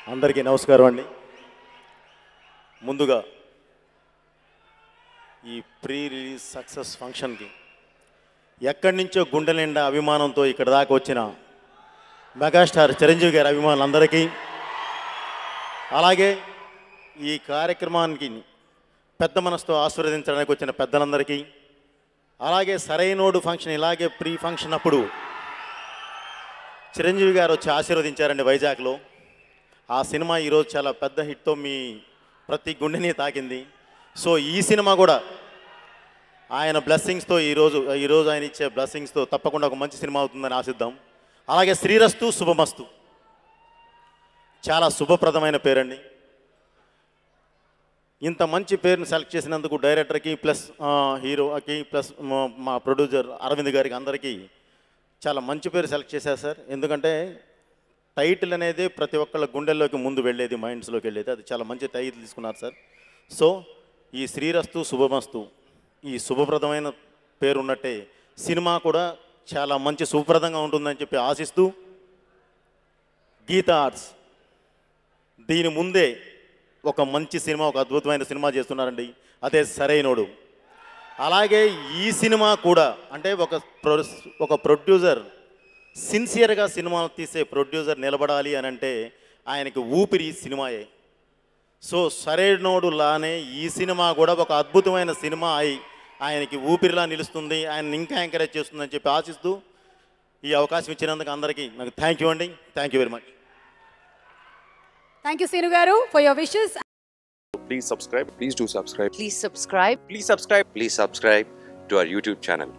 అందరికీ నమస్కారం అండి. ముందుగా ఈ ప్రీ రిలీజ్ సక్సెస్ ఫంక్షన్కి ఎక్కడి నుంచో గుండె నిండా అభిమానంతో ఇక్కడ దాకా వచ్చిన మెగాస్టార్ చిరంజీవి గారి అభిమానులందరికీ, అలాగే ఈ కార్యక్రమానికి పెద్ద మనసుతో ఆశీర్వదించడానికి వచ్చిన పెద్దలందరికీ, అలాగే సరైనోడు ఫంక్షన్ ఇలాగే ప్రీ ఫంక్షన్ అప్పుడు చిరంజీవి గారు వచ్చి ఆశీర్వదించారండి వైజాగ్లో. ఆ సినిమా ఈరోజు చాలా పెద్ద హిట్తో మీ ప్రతి గుండెని తాకింది. సో ఈ సినిమా కూడా ఆయన బ్లెస్సింగ్స్తో ఈరోజు ఆయన ఇచ్చే బ్లెస్సింగ్స్తో తప్పకుండా ఒక మంచి సినిమా అవుతుందని ఆశిద్దాం. అలాగే శ్రీరస్తు శుభమస్తు చాలా శుభప్రదమైన పేరండి. ఇంత మంచి పేరుని సెలెక్ట్ చేసినందుకు డైరెక్టర్కి ప్లస్ హీరోకి ప్లస్ మా ప్రొడ్యూసర్ అరవింద్ గారికి అందరికీ చాలా మంచి పేరు సెలెక్ట్ చేశారు సార్. ఎందుకంటే టైటిల్ అనేది ప్రతి ఒక్కళ్ళ గుండెల్లోకి ముందు వెళ్ళేది, మైండ్స్లోకి వెళ్ళేది. అది చాలా మంచి టైటిల్ తీసుకున్నారు సార్. సో ఈ శ్రీరస్తు శుభమస్తు ఈ శుభప్రదమైన పేరున్నట్టే సినిమా కూడా చాలా మంచి శుభప్రదంగా ఉంటుందని చెప్పి ఆశిస్తూ, గీతా ఆర్ట్స్ దీని ముందే ఒక మంచి సినిమా, ఒక అద్భుతమైన సినిమా చేస్తున్నారండి, అదే సరైనోడు. అలాగే ఈ సినిమా కూడా అంటే ఒక ప్రొడ్యూసర్ సిన్సియర్గా సినిమాలు తీసే ప్రొడ్యూసర్ నిలబడాలి అని అంటే ఆయనకి ఊపిరి సినిమాయే. సో సరైనోడు లానే ఈ సినిమా కూడా ఒక అద్భుతమైన సినిమా అయి ఆయనకి ఊపిరిలా నిలుస్తుంది, ఆయన ఇంకా ఎంకరేజ్ చేస్తుందని చెప్పి ఆశిస్తూ ఈ అవకాశం ఇచ్చినందుకు అందరికీ నాకు థ్యాంక్ యూ అండి. Thank you very much. Thank you Seenu గారు for your wishes. Please subscribe. Please do subscribe. Please subscribe. Please subscribe. Please subscribe to our YouTube channel.